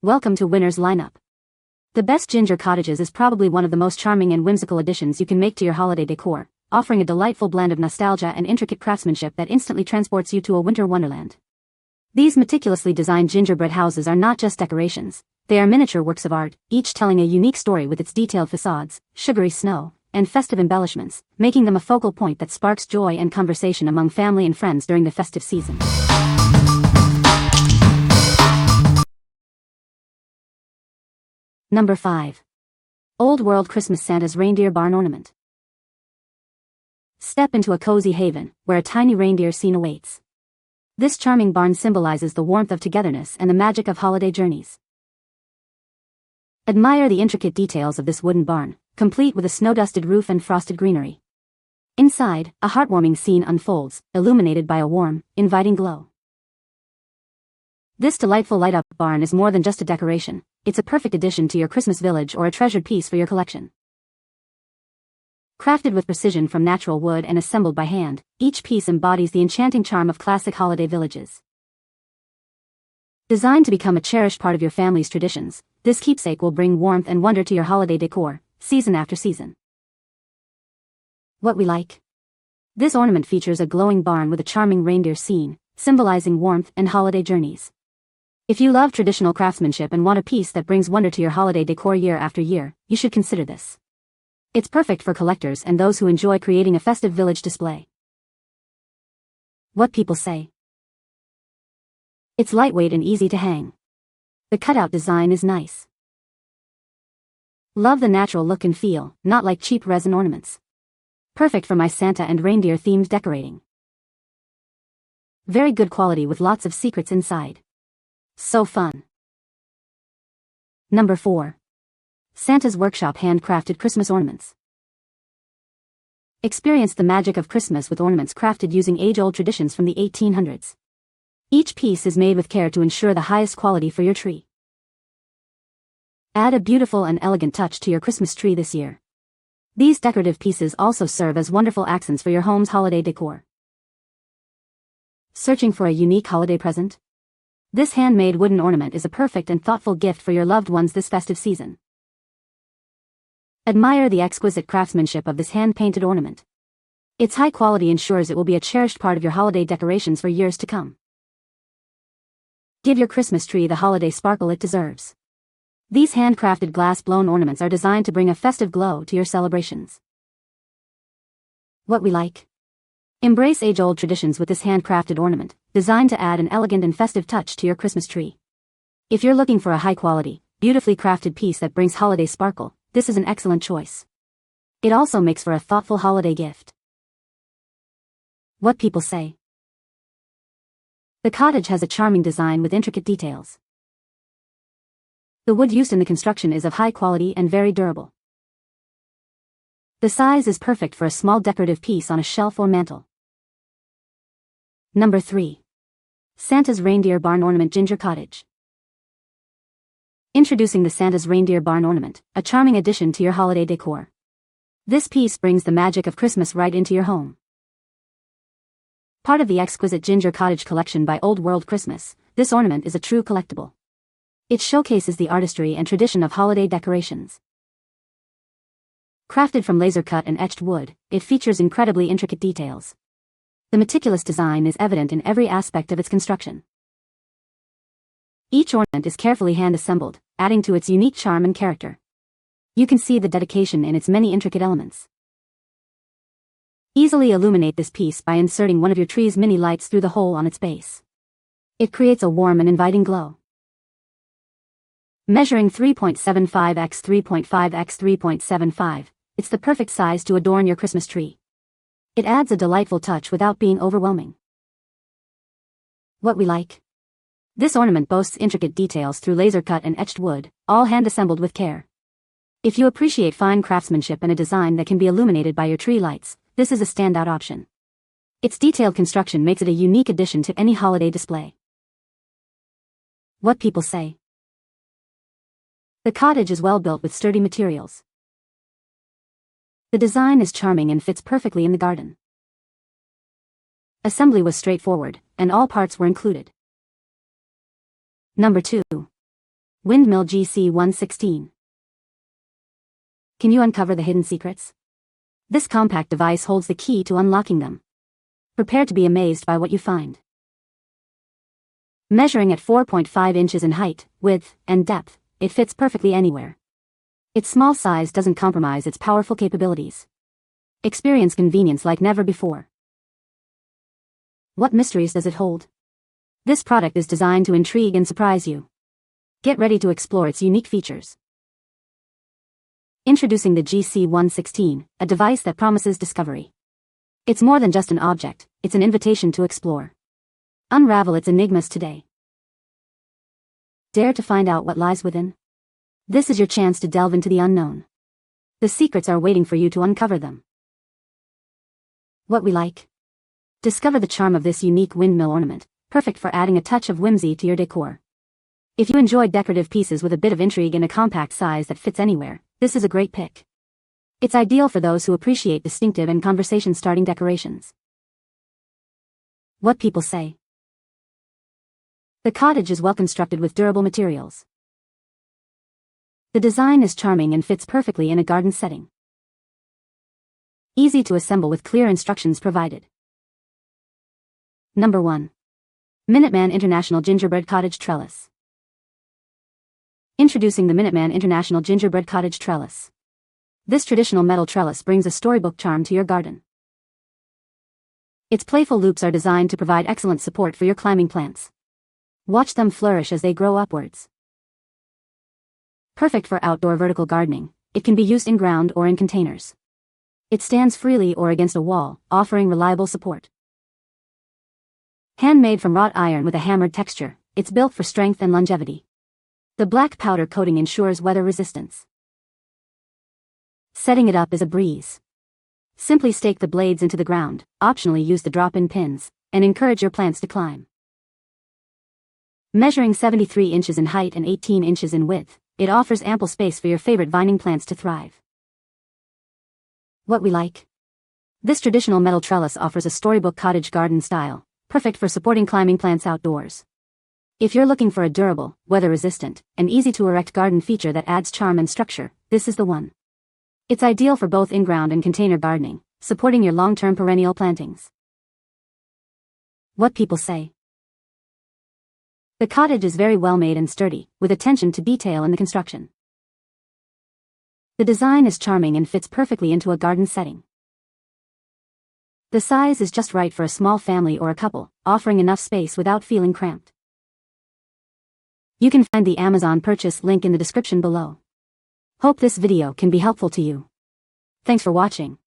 Welcome to Winner's Lineup. The best Ginger Cottages is probably one of the most charming and whimsical additions you can make to your holiday decor, offering a delightful blend of nostalgia and intricate craftsmanship that instantly transports you to a winter wonderland. These meticulously designed gingerbread houses are not just decorations, they are miniature works of art, each telling a unique story with its detailed facades, sugary snow, and festive embellishments, making them a focal point that sparks joy and conversation among family and friends during the festive season. Number 5. Old World Christmas Santa's Reindeer Barn Ornament. Step into a cozy haven, where a tiny reindeer scene awaits. This charming barn symbolizes the warmth of togetherness and the magic of holiday journeys. Admire the intricate details of this wooden barn, complete with a snow-dusted roof and frosted greenery. Inside, a heartwarming scene unfolds, illuminated by a warm, inviting glow. This delightful light-up barn is more than just a decoration. It's a perfect addition to your Christmas village or a treasured piece for your collection. Crafted with precision from natural wood and assembled by hand, each piece embodies the enchanting charm of classic holiday villages. Designed to become a cherished part of your family's traditions, this keepsake will bring warmth and wonder to your holiday decor, season after season. What we like. This ornament features a glowing barn with a charming reindeer scene, symbolizing warmth and holiday journeys. If you love traditional craftsmanship and want a piece that brings wonder to your holiday decor year after year, you should consider this. It's perfect for collectors and those who enjoy creating a festive village display. What people say. It's lightweight and easy to hang. The cutout design is nice. Love the natural look and feel, not like cheap resin ornaments. Perfect for my Santa and reindeer themed decorating. Very good quality with lots of secrets inside. So fun. Number 4. Santa's Workshop Handcrafted Christmas Ornaments. Experience the magic of Christmas with ornaments crafted using age-old traditions from the 1800s. Each piece is made with care to ensure the highest quality for your tree. Add a beautiful and elegant touch to your Christmas tree this year. These decorative pieces also serve as wonderful accents for your home's holiday decor. Searching for a unique holiday present? This handmade wooden ornament is a perfect and thoughtful gift for your loved ones this festive season. Admire the exquisite craftsmanship of this hand-painted ornament. Its high quality ensures it will be a cherished part of your holiday decorations for years to come. Give your Christmas tree the holiday sparkle it deserves. These handcrafted glass-blown ornaments are designed to bring a festive glow to your celebrations. What we like. Embrace age-old traditions with this handcrafted ornament, designed to add an elegant and festive touch to your Christmas tree. If you're looking for a high-quality, beautifully crafted piece that brings holiday sparkle, this is an excellent choice. It also makes for a thoughtful holiday gift. What people say. The cottage has a charming design with intricate details. The wood used in the construction is of high quality and very durable. The size is perfect for a small decorative piece on a shelf or mantel. Number 3. Santa's Reindeer Barn Ornament Ginger Cottage. Introducing the Santa's Reindeer Barn Ornament, a charming addition to your holiday decor. This piece brings the magic of Christmas right into your home. Part of the exquisite Ginger Cottage collection by Old World Christmas, this ornament is a true collectible. It showcases the artistry and tradition of holiday decorations. Crafted from laser-cut and etched wood, it features incredibly intricate details. The meticulous design is evident in every aspect of its construction. Each ornament is carefully hand-assembled, adding to its unique charm and character. You can see the dedication in its many intricate elements. Easily illuminate this piece by inserting one of your tree's mini lights through the hole on its base. It creates a warm and inviting glow. Measuring 3.75 x 3.5 x 3.75, it's the perfect size to adorn your Christmas tree. It adds a delightful touch without being overwhelming. What we like. This ornament boasts intricate details through laser-cut and etched wood, all hand-assembled with care. If you appreciate fine craftsmanship and a design that can be illuminated by your tree lights, this is a standout option. Its detailed construction makes it a unique addition to any holiday display. What people say. The cottage is well built with sturdy materials. The design is charming and fits perfectly in the garden. Assembly was straightforward, and all parts were included. Number 2. Windmill GC116. Can you uncover the hidden secrets? This compact device holds the key to unlocking them. Prepare to be amazed by what you find. Measuring at 4.5 inches in height, width, and depth, it fits perfectly anywhere. Its small size doesn't compromise its powerful capabilities. Experience convenience like never before. What mysteries does it hold? This product is designed to intrigue and surprise you. Get ready to explore its unique features. Introducing the GC116, a device that promises discovery. It's more than just an object, it's an invitation to explore. Unravel its enigmas today. Dare to find out what lies within? This is your chance to delve into the unknown. The secrets are waiting for you to uncover them. What we like? Discover the charm of this unique windmill ornament, perfect for adding a touch of whimsy to your decor. If you enjoy decorative pieces with a bit of intrigue in a compact size that fits anywhere, this is a great pick. It's ideal for those who appreciate distinctive and conversation-starting decorations. What people say. The cottage is well constructed with durable materials. The design is charming and fits perfectly in a garden setting. Easy to assemble with clear instructions provided. Number 1. Minuteman International Gingerbread Cottage Trellis. Introducing the Minuteman International Gingerbread Cottage Trellis. This traditional metal trellis brings a storybook charm to your garden. Its playful loops are designed to provide excellent support for your climbing plants. Watch them flourish as they grow upwards. Perfect for outdoor vertical gardening, it can be used in ground or in containers. It stands freely or against a wall, offering reliable support. Handmade from wrought iron with a hammered texture, it's built for strength and longevity. The black powder coating ensures weather resistance. Setting it up is a breeze. Simply stake the blades into the ground, optionally use the drop-in pins, and encourage your plants to climb. Measuring 73 inches in height and 18 inches in width, it offers ample space for your favorite vining plants to thrive. What we like? This traditional metal trellis offers a storybook cottage garden style, perfect for supporting climbing plants outdoors. If you're looking for a durable, weather-resistant, and easy-to-erect garden feature that adds charm and structure, this is the one. It's ideal for both in-ground and container gardening, supporting your long-term perennial plantings. What people say. The cottage is very well made and sturdy, with attention to detail in the construction. The design is charming and fits perfectly into a garden setting. The size is just right for a small family or a couple, offering enough space without feeling cramped. You can find the Amazon purchase link in the description below. Hope this video can be helpful to you. Thanks for watching.